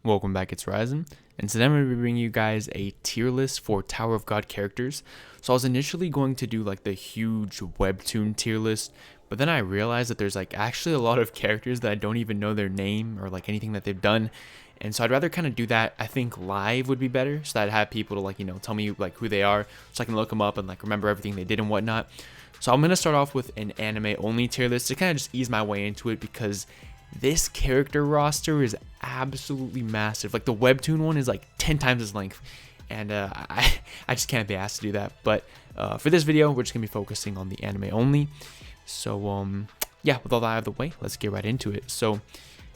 Welcome back, it's Ryzen, and today I'm going to be bringing you guys a tier list for Tower of God characters. So I was initially going to do like the huge webtoon tier list, but then I realized that there's like actually a lot of characters that I don't even know their name or like anything that they've done. And so I'd rather kind of do that. I think live would be better, so that I'd have people to like, tell me like who they are, so I can look them up and like remember everything they did and whatnot. So I'm going to start off with an anime only tier list to kind of just ease my way into it, because this character roster is absolutely massive. Like the webtoon one is like 10 times its length, and I just can't be asked to do that. But for this video, we're just gonna be focusing on the anime only. So yeah, with all that out of the way, let's get right into it. So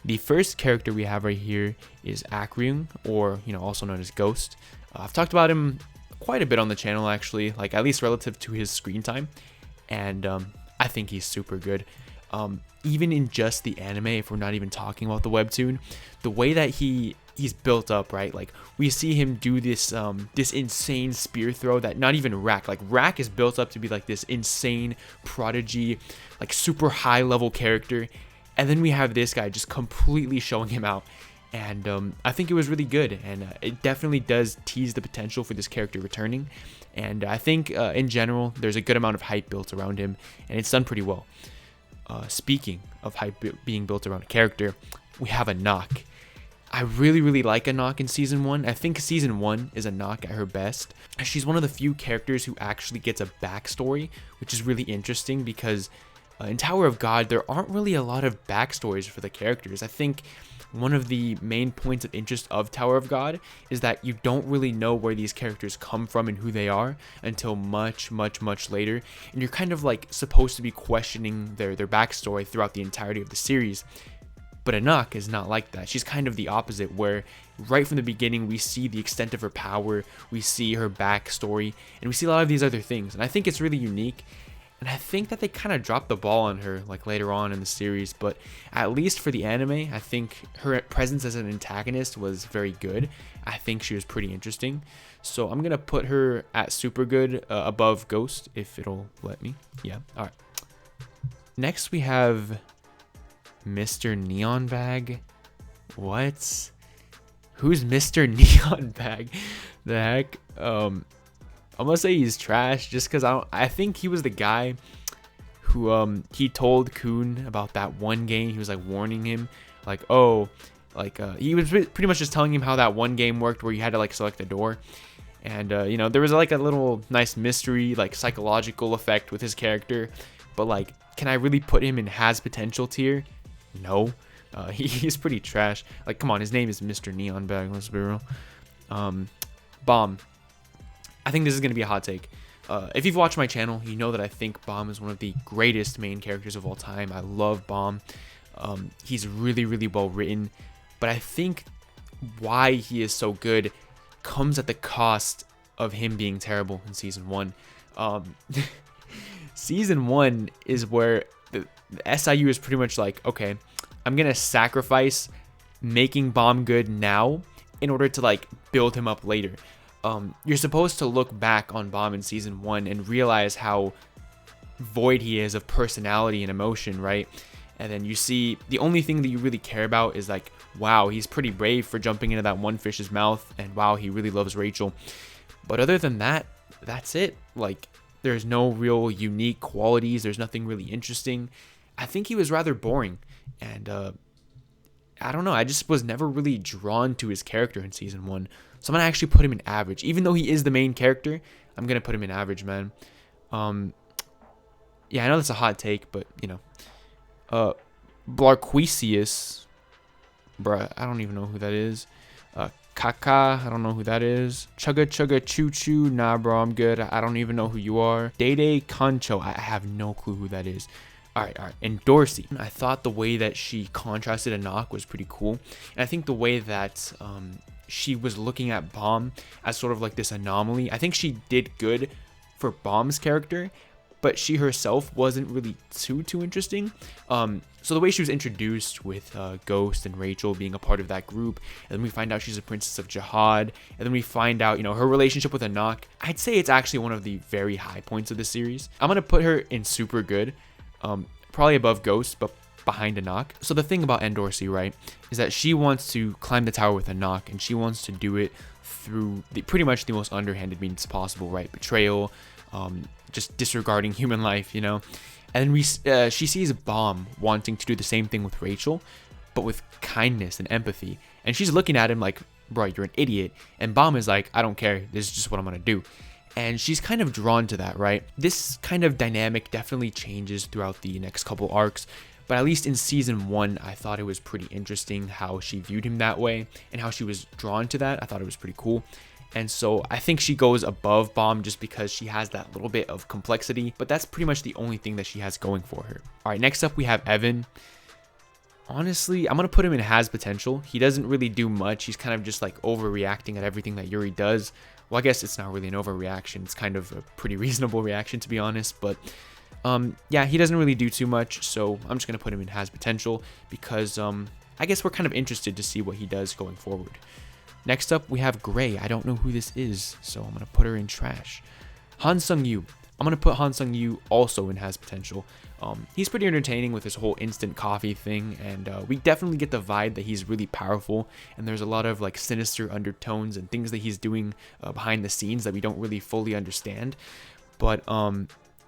the first character we have right here is Hwa Ryun, or also known as Ghost. I've talked about him quite a bit on the channel, actually, like at least relative to his screen time, and I think he's super good. Even in just the anime, if we're not even talking about the webtoon, the way that he's built up, right? Like we see him do this this insane spear throw that not even Rack is built up to be like this insane prodigy, like super high level character, and then we have this guy just completely showing him out. And I think it was really good, and it definitely does tease the potential for this character returning. And I think in general there's a good amount of hype built around him, and it's done pretty well. Speaking of hype being built around a character, we have Anak. I really like Anak in season 1. I think season 1 is Anak at her best. She's one of the few characters who actually gets a backstory, which is really interesting, because in Tower of God there aren't really a lot of backstories for the characters. I think one of the main points of interest of Tower of God is that you don't really know where these characters come from and who they are until much later, and you're kind of like supposed to be questioning their backstory throughout the entirety of the series. But Anak is not like that. She's kind of the opposite, where right from the beginning we see the extent of her power, we see her backstory, and we see a lot of these other things, and I think it's really unique. And I think that they kind of dropped the ball on her like later on in the series, but at least for the anime, I think her presence as an antagonist was very good. I think she was pretty interesting. So I'm going to put her at super good, above Ghost, if it'll let me. Yeah, all right. Next we have Mr. Neon Bag. What? Who's Mr. Neon Bag? The heck? I'm gonna say he's trash just because I think he was the guy who he told Khun about that one game. He was like warning him, like, oh, like he was pretty much just telling him how that one game worked, where you had to like select a door. And there was like a little nice mystery, like psychological effect with his character. But like, can I really put him in has potential tier? No. He's pretty trash. Like, come on, his name is Mr. Neon Bag, let's be real. Bomb. I think this is going to be a hot take. If you've watched my channel, you know that I think Bomb is one of the greatest main characters of all time. I love Bomb. He's really well written, but I think why he is so good comes at the cost of him being terrible in season 1. Season 1 is where the SIU is pretty much like, okay, I'm going to sacrifice making Bomb good now in order to like build him up later. You're supposed to look back on Bomb in season 1 and realize how void he is of personality and emotion, right? And then you see the only thing that you really care about is like, wow, he's pretty brave for jumping into that one fish's mouth, and wow, he really loves Rachel. But other than that, that's it. Like, there's no real unique qualities. There's nothing really interesting. I think he was rather boring, and I don't know. I just was never really drawn to his character in season 1. So I'm going to actually put him in average. Even though he is the main character, I'm going to put him in average, man. Yeah, I know that's a hot take, but, Blarquisius. Bruh, I don't even know who that is. Kaka, I don't know who that is. Chugga Choo Choo, nah, bro, I'm good. I don't even know who you are. Dede Concho, I have no clue who that is. Alright. And Dorsey. I thought the way that she contrasted Anak was pretty cool. And I think the way that she was looking at Bomb as sort of like this anomaly, I think she did good for Bomb's character, but she herself wasn't really too interesting. So the way she was introduced with Ghost and Rachel being a part of that group, and then we find out she's a princess of Jahad, and then we find out, her relationship with Anak, I'd say it's actually one of the very high points of the series. I'm going to put her in super good. Probably above Ghost, but behind Anak. So the thing about Androssi, right, is that she wants to climb the tower with Anak, and she wants to do it through pretty much the most underhanded means possible, right? Betrayal, just disregarding human life, you know. And then she sees Bomb wanting to do the same thing with Rachel, but with kindness and empathy. And she's looking at him like, bro, you're an idiot. And Bomb is like, I don't care. This is just what I'm going to do. And she's kind of drawn to that, right? This kind of dynamic definitely changes throughout the next couple arcs. But at least in season 1, I thought it was pretty interesting how she viewed him that way and how she was drawn to that. I thought it was pretty cool. And so I think she goes above Bomb just because she has that little bit of complexity. But that's pretty much the only thing that she has going for her. All right, next up we have Evan. Honestly, I'm going to put him in has potential. He doesn't really do much. He's kind of just like overreacting at everything that Yuri does. Well, I guess it's not really an overreaction. It's kind of a pretty reasonable reaction, to be honest. But yeah, he doesn't really do too much. So I'm just going to put him in has potential because I guess we're kind of interested to see what he does going forward. Next up, we have Gray. I don't know who this is, so I'm going to put her in trash. Han Sung-yu. I'm going to put Han Sung-yu also in has potential. He's pretty entertaining with this whole instant coffee thing, and we definitely get the vibe that he's really powerful, and there's a lot of like sinister undertones and things that he's doing behind the scenes that we don't really fully understand. But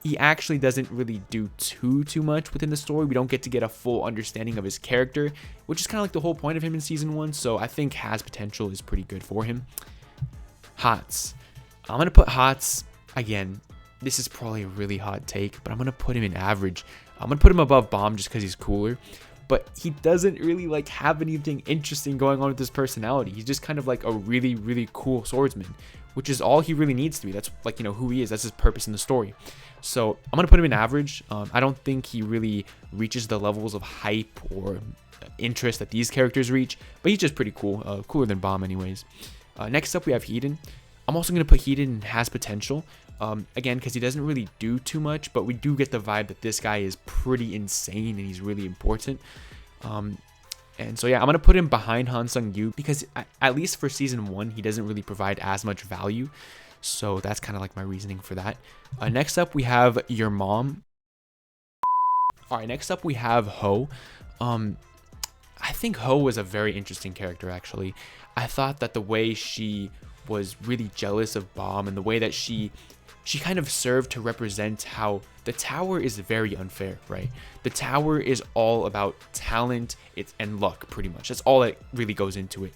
he actually doesn't really do too much within the story. We don't get to get a full understanding of his character, which is kind of like the whole point of him in season 1. So I think has potential is pretty good for him. Hots. I'm going to put Hots again. This is probably a really hot take, but I'm going to put him in average. I'm going to put him above Bomb just because he's cooler. But he doesn't really like have anything interesting going on with his personality. He's just kind of like a really, really cool swordsman, which is all he really needs to be. That's like, you know, who he is. That's his purpose in the story. So I'm going to put him in average. I don't think he really reaches the levels of hype or interest that these characters reach, but he's just pretty cool. Cooler than Bomb anyways. Next up, we have Hedon. I'm also going to put Hedon in has potential. Again, because he doesn't really do too much, but we do get the vibe that this guy is pretty insane and he's really important. And so, yeah, I'm going to put him behind Han Sung-yu because at least for season 1, he doesn't really provide as much value. So that's kind of like my reasoning for that. Next up, we have Your Mom. All right, next up, we have Ho. I think Ho was a very interesting character, actually. I thought that the way she was really jealous of Bomb and the way that she kind of served to represent how the tower is very unfair, right? The tower is all about talent and luck, pretty much. That's all that really goes into it.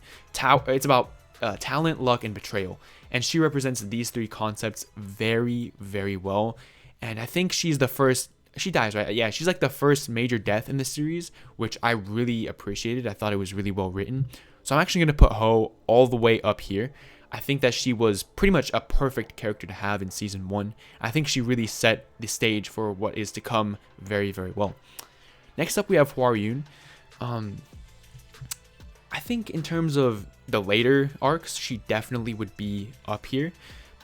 It's about talent, luck, and betrayal. And she represents these 3 concepts very, very well. And I think she's the first... She dies, right? Yeah, she's like the first major death in the series, which I really appreciated. I thought it was really well written. So I'm actually going to put Ho all the way up here. I think that she was pretty much a perfect character to have in season 1. I think she really set the stage for what is to come very, very well. Next up, we have Hwa Ryun. I think in terms of the later arcs, she definitely would be up here.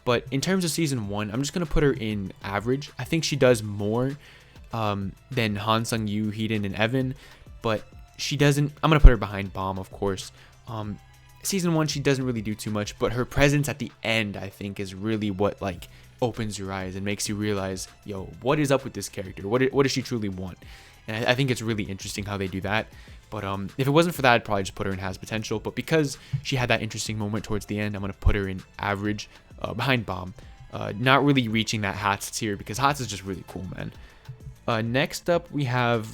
But in terms of season 1, I'm just going to put her in average. I think she does more than Han Sung-yu, Hedon, and Evan. But she doesn't... I'm going to put her behind Bomb, of course. Season 1, she doesn't really do too much, but her presence at the end, I think, is really what like opens your eyes and makes you realize, yo, what is up with this character? What does she truly want? And I think it's really interesting how they do that. But if it wasn't for that, I'd probably just put her in has potential. But because she had that interesting moment towards the end, I'm going to put her in average behind Bomb. Not really reaching that Hats tier because Hats is just really cool, man. Next up, we have...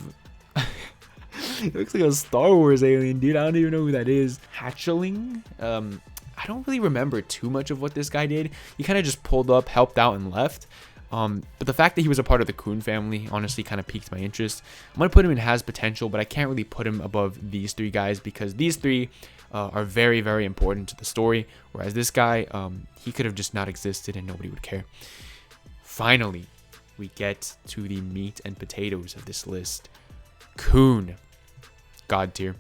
It looks like a Star Wars alien, dude. I don't even know who that is. Hatchling? I don't really remember too much of what this guy did. He kind of just pulled up, helped out, and left. But the fact that he was a part of the Khun family honestly kind of piqued my interest. I'm going to put him in has potential, but I can't really put him above these 3 guys because these 3 are very, very important to the story. Whereas this guy, he could have just not existed and nobody would care. Finally, we get to the meat and potatoes of this list. Khun. God tier.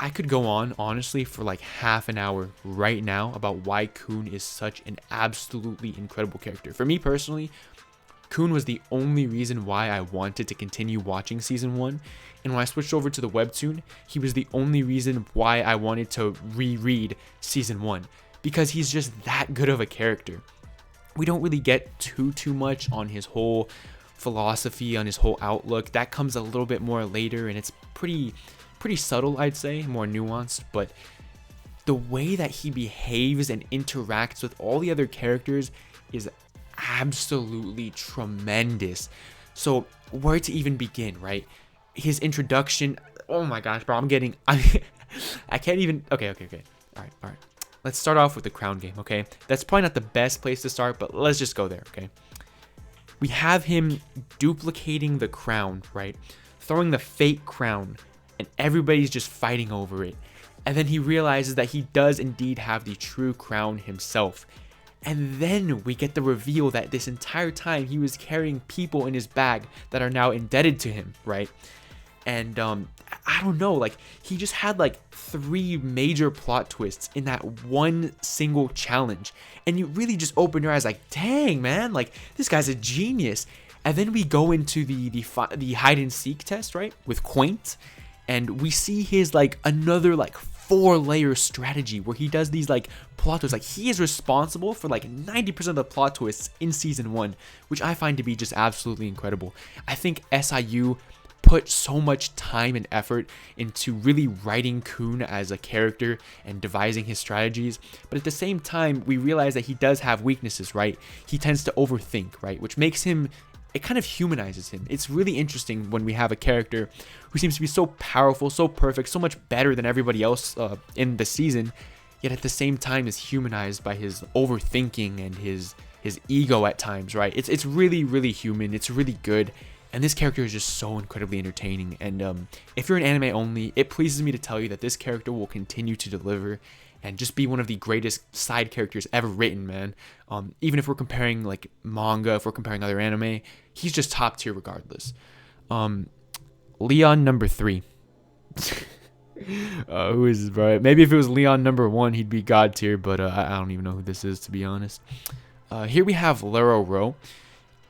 I could go on, honestly, for like half an hour right now about why Khun is such an absolutely incredible character. For me personally, Khun was the only reason why I wanted to continue watching season 1. And when I switched over to the webtoon, he was the only reason why I wanted to reread season 1. Because he's just that good of a character. We don't really get too much on his whole philosophy, on his whole outlook. That comes a little bit more later, and it's pretty subtle, I'd say, more nuanced. But the way that he behaves and interacts with all the other characters is absolutely tremendous. So where to even begin, right? His introduction, oh my gosh, bro, I can't even, okay. All right. Let's start off with the crown game, okay? That's probably not the best place to start, but let's just go there, okay? We have him duplicating the crown, right? Throwing the fake crown, and everybody's just fighting over it. And then he realizes that he does indeed have the true crown himself. And then we get the reveal that this entire time he was carrying people in his bag that are now indebted to him, right? And I don't know, like, he just had like 3 major plot twists in that one single challenge, and you really just open your eyes like, dang, man, like, this guy's a genius. And then we go into the hide and seek test, right, with Quaint, and we see his like another like 4-layer strategy where he does these like plot twists. Like, he is responsible for like 90% of the plot twists in season 1, which I find to be just absolutely incredible. I think SIU put so much time and effort into really writing Khun as a character and devising his strategies, but at the same time we realize that he does have weaknesses, right? He tends to overthink, right, which makes him, it kind of humanizes him. It's really interesting when we have a character who seems to be so powerful, so perfect, so much better than everybody else in the season, yet at the same time is humanized by his overthinking and his ego at times, right? It's really human. It's really good. And this character is just so incredibly entertaining. And if you're an anime only, it pleases me to tell you that this character will continue to deliver and just be one of the greatest side characters ever written, man. Even if we're comparing like manga, if we're comparing other anime, he's just top tier regardless. Leon number 3. Who is this, bro? Maybe if it was Leon number 1, he'd be god tier, but I don't even know who this is, to be honest. Here we have Lero Ro.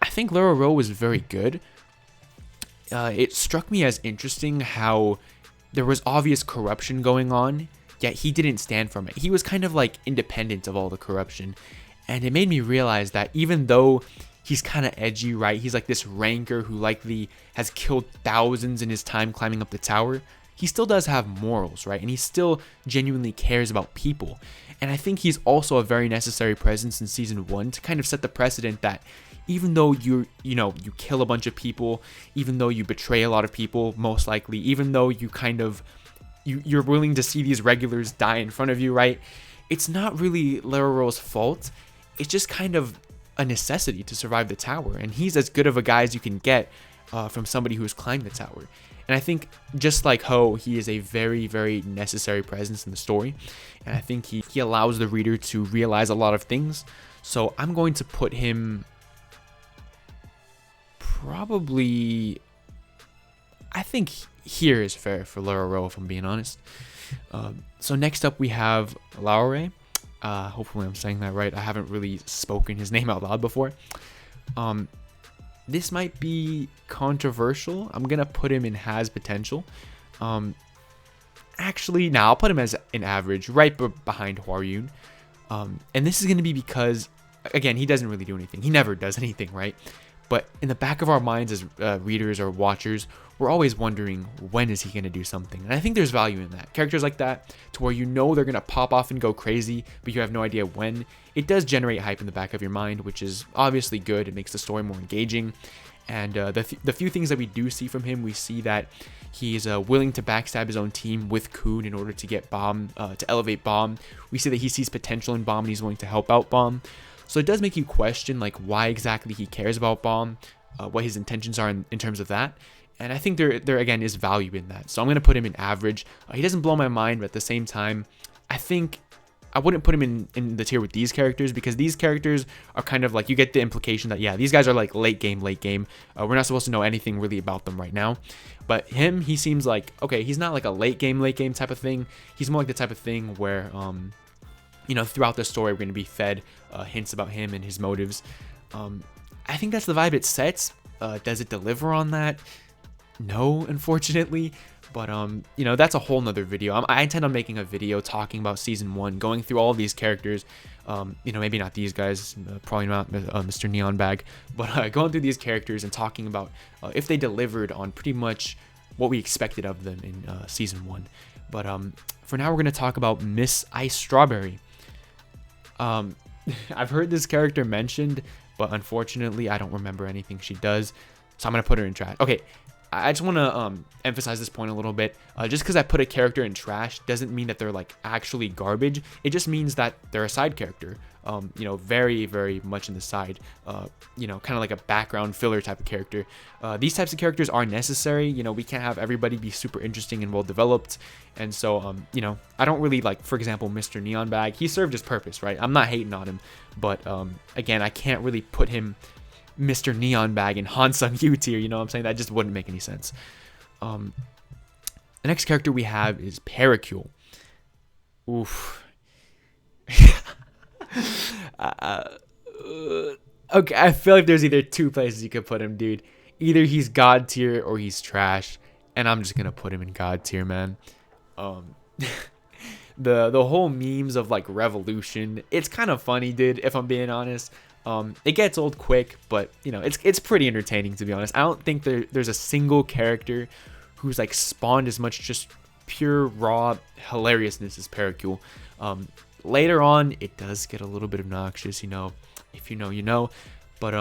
I think Lero Ro was very good. It struck me as interesting how there was obvious corruption going on, yet he didn't stand from it. He was kind of like independent of all the corruption. And it made me realize that even though he's kind of edgy, right? He's like this ranker who likely has killed thousands in his time climbing up the tower. He still does have morals, right? And he still genuinely cares about people. And I think he's also a very necessary presence in season 1 to kind of set the precedent that even though you kill a bunch of people, even though you betray a lot of people, most likely, even though you're willing to see these regulars die in front of you, right? It's not really Lero Ro's fault. It's just kind of a necessity to survive the tower. And he's as good of a guy as you can get from somebody who has climbed the tower. And I think just like Ho, he is a very necessary presence in the story. And I think he allows the reader to realize a lot of things. So I'm going to put him probably, I think here is fair for Lero Ro, if I'm being honest. So next up we have Laure. Hopefully I'm saying that right. I haven't really spoken his name out loud before. This might be controversial. I'm gonna put him in has potential. Actually, now I'll put him as an average, right behind Hwa Ryun. And this is gonna be because, again, he doesn't really do anything. He never does anything, right? But in the back of our minds as readers or watchers, we're always wondering, when is he going to do something? And I think there's value in that. Characters like that, to where you know they're going to pop off and go crazy, but you have no idea when. It does generate hype in the back of your mind, which is obviously good. It makes the story more engaging. And the few things that we do see from him, we see that he's willing to backstab his own team with Khun in order to get Bomb, to elevate Bomb. We see that he sees potential in Bomb and he's willing to help out Bomb. So it does make you question like why exactly he cares about Bomb, what his intentions are in terms of that. And I think there again is value in that. So I'm going to put him in average. He doesn't blow my mind, but at the same time, I think I wouldn't put him in the tier with these characters, because these characters are kind of like, you get the implication that, yeah, these guys are like late game. We're not supposed to know anything really about them right now. But him, he seems like, okay, he's not like a late game type of thing. He's more like the type of thing where, throughout the story, we're going to be fed hints about him and his motives. I think that's the vibe it sets. Does it deliver on that? No, unfortunately. But you know, that's a whole nother video. I intend on making a video talking about season 1, going through all of these characters. You know, maybe not these guys, probably not Mr. Neon Bag, but going through these characters and talking about if they delivered on pretty much what we expected of them in season 1. But for now, we're gonna talk about Miss Ice Strawberry. I've heard this character mentioned, but unfortunately, I don't remember anything she does, so I'm gonna put her in trash. Okay. I just want to emphasize this point a little bit. Just because I put a character in trash doesn't mean that they're like actually garbage. It just means that they're a side character. You know, very, very much in the side. You know, kind of like a background filler type of character. These types of characters are necessary. You know, we can't have everybody be super interesting and well developed. And so, you know, I don't really like, for example, Mr. Neon Bag. He served his purpose, right? I'm not hating on him, but again, I can't really put him Mr. Neon Bag and Hansung U tier, you know what I'm saying? That just wouldn't make any sense. The next character we have is Paracule. Oof. Okay, I feel like there's either two places you could put him, dude. Either he's God tier or he's trash, and I'm just gonna put him in God tier, man. The whole memes of like Revolution, it's kind of funny, dude, if I'm being honest. It gets old quick, but you know, it's pretty entertaining, to be honest. I don't think there's a single character who's like spawned as much just pure raw hilariousness as Paracule. Later on, it does get a little bit obnoxious, you know. If you know, you know. But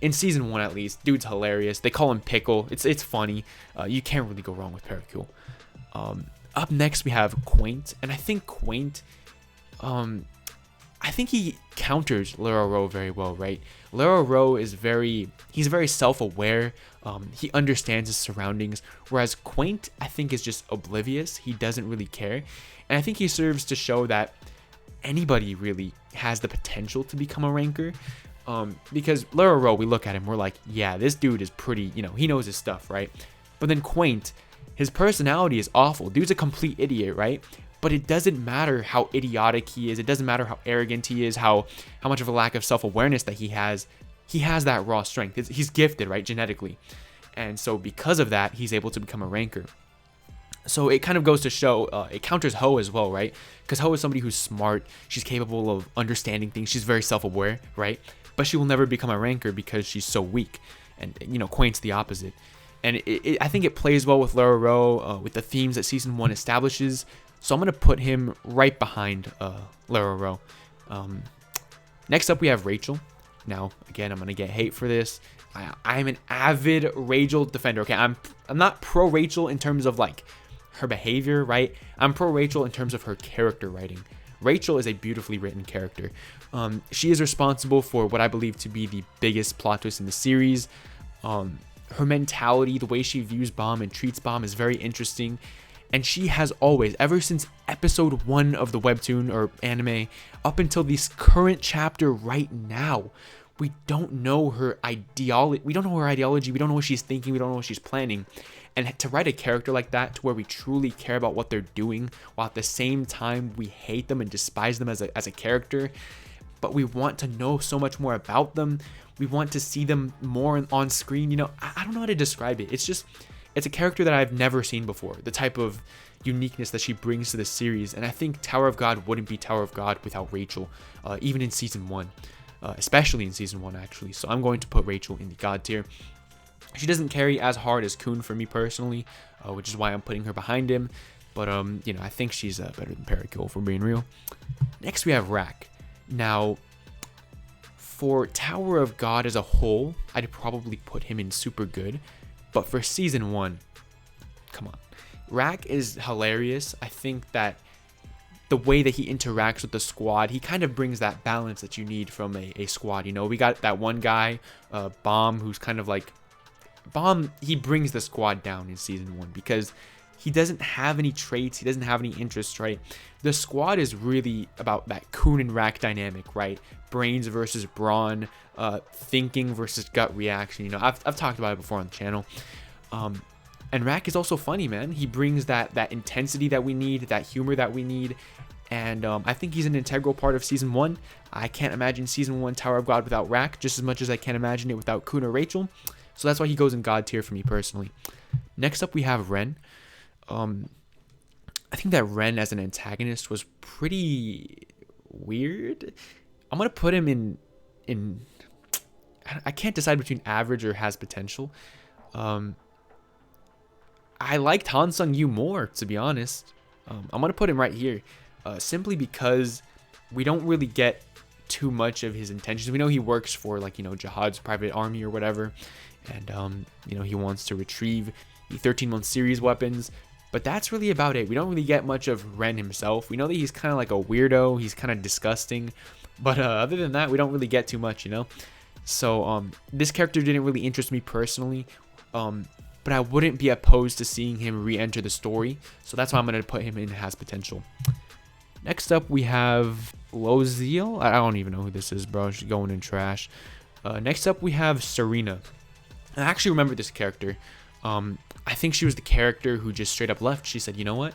in season 1 at least, dude's hilarious. They call him Pickle. It's funny. You can't really go wrong with Paracule. Up next we have Quaint, and I think Quaint, I think he counters Lero Ro very well, right? Lero Ro is he's very self-aware. He understands his surroundings, whereas Quaint, I think, is just oblivious. He doesn't really care. And I think he serves to show that anybody really has the potential to become a ranker. Because Lero Ro, we look at him, we're like, yeah, this dude is pretty, you know, he knows his stuff, right? But then Quaint, his personality is awful. Dude's a complete idiot, right? But it doesn't matter how idiotic he is. It doesn't matter how arrogant he is, how much of a lack of self-awareness that he has. He has that raw strength. He's gifted, right, genetically. And so because of that, he's able to become a ranker. So it kind of goes to show, it counters Ho as well, right? Because Ho is somebody who's smart. She's capable of understanding things. She's very self-aware, right? But she will never become a ranker because she's so weak. And, you know, Quaint's the opposite. And I think it plays well with Lero Ro, with the themes that season 1 establishes. So I'm going to put him right behind Lero Ro. Next up, we have Rachel. Now, again, I'm going to get hate for this. I'm an avid Rachel defender. Okay, I'm not pro Rachel in terms of like her behavior, right? I'm pro Rachel in terms of her character writing. Rachel is a beautifully written character. She is responsible for what I believe to be the biggest plot twist in the series. Her mentality, the way she views Bomb and treats Bomb is very interesting. And she has always, ever since episode 1 of the webtoon or anime, up until this current chapter right now, we don't know her ideology. We don't know her ideology. We don't know what she's thinking. We don't know what she's planning. And to write a character like that, to where we truly care about what they're doing, while at the same time we hate them and despise them as a character, but we want to know so much more about them. We want to see them more on screen. You know, I don't know how to describe it. It's a character that I've never seen before, the type of uniqueness that she brings to the series. And I think Tower of God wouldn't be Tower of God without Rachel, even in season 1, especially in season 1, actually. So I'm going to put Rachel in the God tier. She doesn't carry as hard as Khun for me personally, which is why I'm putting her behind him. But, you know, I think she's better than Paracule, if we're being real. Next, we have Rak. Now, for Tower of God as a whole, I'd probably put him in super good. But for season 1, come on. Rak is hilarious. I think that the way that he interacts with the squad, he kind of brings that balance that you need from a squad. You know, we got that one guy, Bomb, who's kind of like... Bomb, he brings the squad down in season 1 because he doesn't have any traits. He doesn't have any interests, right? The squad is really about that Khun and Rak dynamic, right? Brains versus brawn, thinking versus gut reaction. You know, I've talked about it before on the channel. And Rak is also funny, man. He brings that intensity that we need, that humor that we need. And I think he's an integral part of season 1. I can't imagine season 1 Tower of God without Rak, just as much as I can't imagine it without Khun or Rachel. So that's why he goes in God tier for me personally. Next up, we have Ren. I think that Ren as an antagonist was pretty weird. I'm gonna put him in. I can't decide between average or has potential. I liked Han Sung-yu more, to be honest. I'm gonna put him right here, simply because we don't really get too much of his intentions. We know he works for, like, Jahad's private army or whatever, and he wants to retrieve the 13-month series weapons. But that's really about it. We don't really get much of Ren himself. We know that he's kind of like a weirdo. He's kind of disgusting. But other than that, we don't really get too much, So this character didn't really interest me personally. But I wouldn't be opposed to seeing him re-enter the story. So that's why I'm going to put him in has potential. Next up, we have Loziel. I don't even know who this is, bro. She's going in trash. Next up, we have Serena. I actually remember this character. I think she was the character who just straight up left. She said, you know what?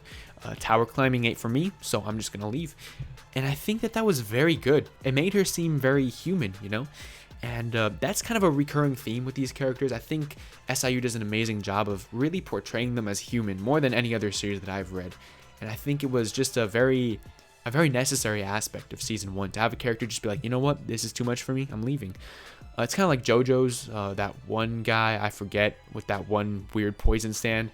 Tower climbing ain't for me, so I'm just going to leave. And I think that was very good. It made her seem very human, And that's kind of a recurring theme with these characters. I think SIU does an amazing job of really portraying them as human, more than any other series that I've read. And I think it was just a very necessary aspect of season 1 to have a character just be like, you know what? This is too much for me. I'm leaving. It's kind of like JoJo's, that one guy, I forget, with that one weird poison stand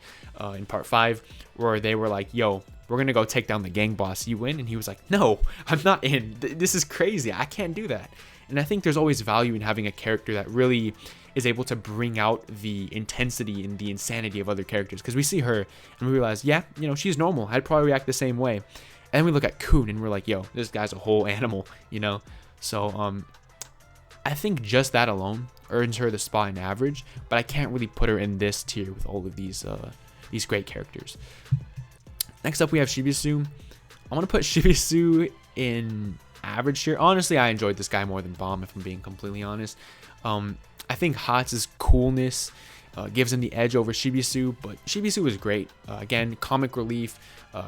in part 5, where they were like, yo, we're going to go take down the gang boss. You win? And he was like, no, I'm not in. This is crazy. I can't do that. And I think there's always value in having a character that really is able to bring out the intensity and the insanity of other characters. Because we see her and we realize, yeah, she's normal. I'd probably react the same way. And then we look at Khun and we're like, yo, this guy's a whole animal, So, I think just that alone earns her the spot in average, but I can't really put her in this tier with all of these great characters. Next up, we have Shibisu. I'm going to put Shibisu in average here. Honestly, I enjoyed this guy more than Bomb, if I'm being completely honest. I think Hatz's coolness gives him the edge over Shibisu, but Shibisu was great. Again, comic relief,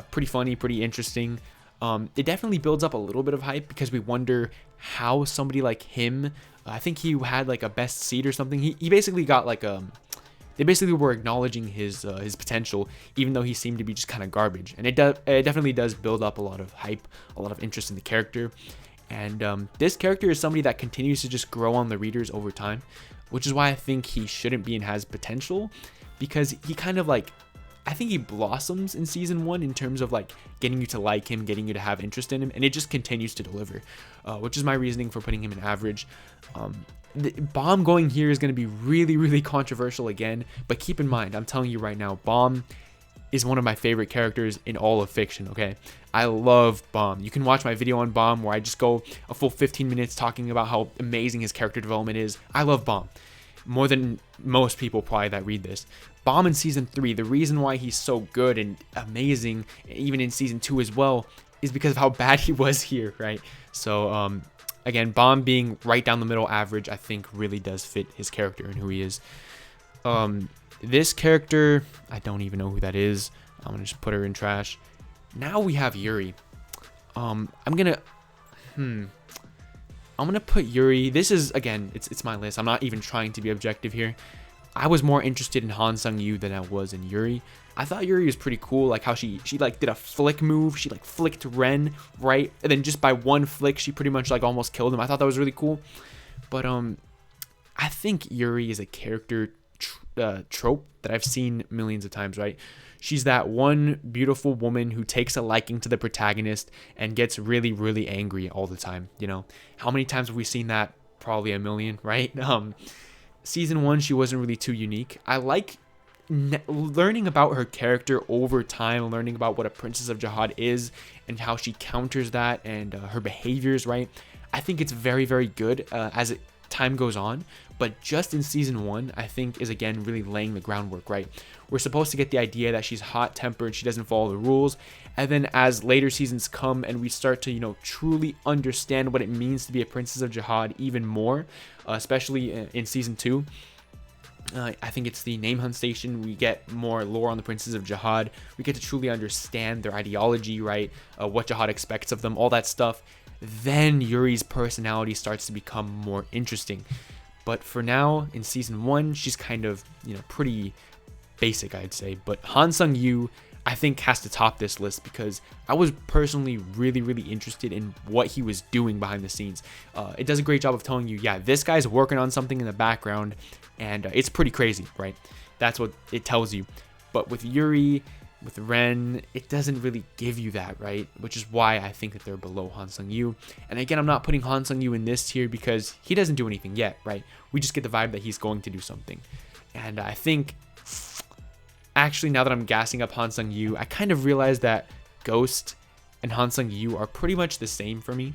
pretty funny, pretty interesting. It definitely builds up a little bit of hype because we wonder how somebody like him, I think he had like a best seed or something. He basically got like they basically were acknowledging his potential, even though he seemed to be just kind of garbage. And it definitely does build up a lot of hype, a lot of interest in the character. And this character is somebody that continues to just grow on the readers over time, which is why I think he shouldn't be and has potential, because he kind of like, I think he blossoms in season 1 in terms of like getting you to like him, getting you to have interest in him, and it just continues to deliver, which is my reasoning for putting him in average. The Bomb going here is going to be really, really controversial again, but keep in mind, I'm telling you right now, Bomb is one of my favorite characters in all of fiction, okay? I love Bomb. You can watch my video on Bomb where I just go a full 15 minutes talking about how amazing his character development is. I love Bomb more than most people probably that read this. Bomb in season 3, the reason why he's so good and amazing, even in season 2 as well, is because of how bad he was here, right? So, again, Bomb being right down the middle average, I think really does fit his character and who he is. This character, I don't even know who that is. I'm going to just put her in trash. Now we have Yuri. I'm going to put Yuri. This is, again, it's my list. I'm not even trying to be objective here. I was more interested in Han Sung-yu than I was in Yuri. I thought Yuri was pretty cool, like how she like did a flick move. She like flicked Ren, right? And then just by one flick, she pretty much like almost killed him. I thought that was really cool. But I think Yuri is a character trope that I've seen millions of times, right? She's that one beautiful woman who takes a liking to the protagonist and gets really, really angry all the time. How many times have we seen that? Probably a million, right? Season 1, she wasn't really too unique. I like learning about her character over time, learning about what a Princess of Jahad is and how she counters that and her behaviors, right? I think it's very, very good as time goes on. But just in season 1, I think is again really laying the groundwork, right? We're supposed to get the idea that she's hot-tempered, she doesn't follow the rules. And then as later seasons come and we start to, truly understand what it means to be a Princess of Jahad even more, especially in season 2, I think it's the Name Hunt Station. We get more lore on the Princes of Jahad. We get to truly understand their ideology, right? What Jahad expects of them, all that stuff. Then Yuri's personality starts to become more interesting. But for now, in season 1, she's kind of, pretty basic, I'd say. But Han Sung-yu, I think has to top this list, because I was personally really interested in what he was doing behind the scenes. It does a great job of telling you, yeah, this guy's working on something in the background, and it's pretty crazy, right? That's what it tells you. But with Yuri, with Ren, it doesn't really give you that, right? Which is why I think that they're below Han Sung-yu. And again, I'm not putting Han Sung-yu in this tier because he doesn't do anything yet, right? We just get the vibe that he's going to do something. And I think, actually, now that I'm gassing up Han Sung-yu, I kind of realized that Ghost and Han Sung-yu are pretty much the same for me.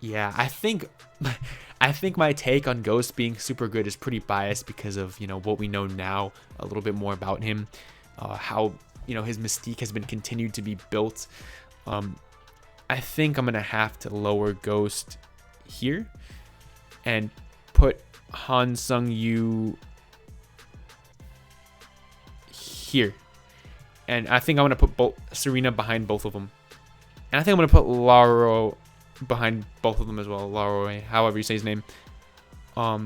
Yeah, I think my take on Ghost being super good is pretty biased because of, you know, what we know now a little bit more about him, how, you know, his mystique has been continued to be built. I think I'm gonna have to lower Ghost here and put Han Sung-yu here, and I think I'm gonna put Serena behind both of them, and I think I'm gonna put Laro behind both of them as well. Laro, however you say his name. I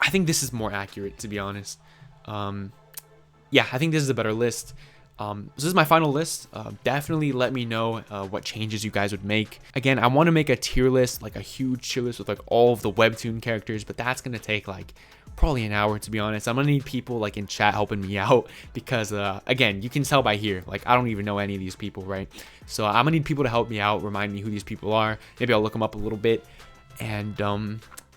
think this is more accurate, to be honest. Yeah, I think this is a better list. So this is my final list. Definitely let me know what changes you guys would make. Again, I want to make a tier list, like a huge tier list with like all of the webtoon characters, but that's gonna take like probably an hour, to be honest. I'm gonna need people like in chat helping me out, because again, you can tell by here, like I don't even know any of these people, right? So I'm gonna need people to help me out, remind me who these people are. Maybe I'll look them up a little bit. And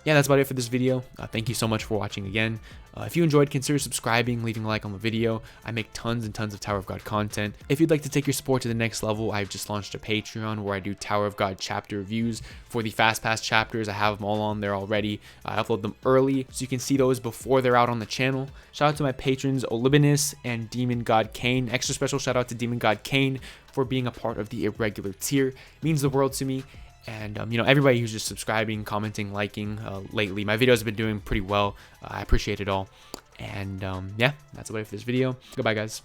yeah, that's about it for this video. Thank you so much for watching again. If you enjoyed, consider subscribing, leaving a like on the video. I make tons and tons of Tower of God content. If you'd like to take your support to the next level, I've just launched a Patreon where I do Tower of God chapter reviews for the Fast Pass chapters. I have them all on there already. I upload them early, so you can see those before they're out on the channel. Shout out to my patrons, Olibinus and Demon God Kane. Extra special shout out to Demon God Kane for being a part of the irregular tier. It means the world to me. And, you know, everybody who's just subscribing, commenting, liking lately. My videos have been doing pretty well. I appreciate it all. And, yeah, that's about it for this video. Goodbye, guys.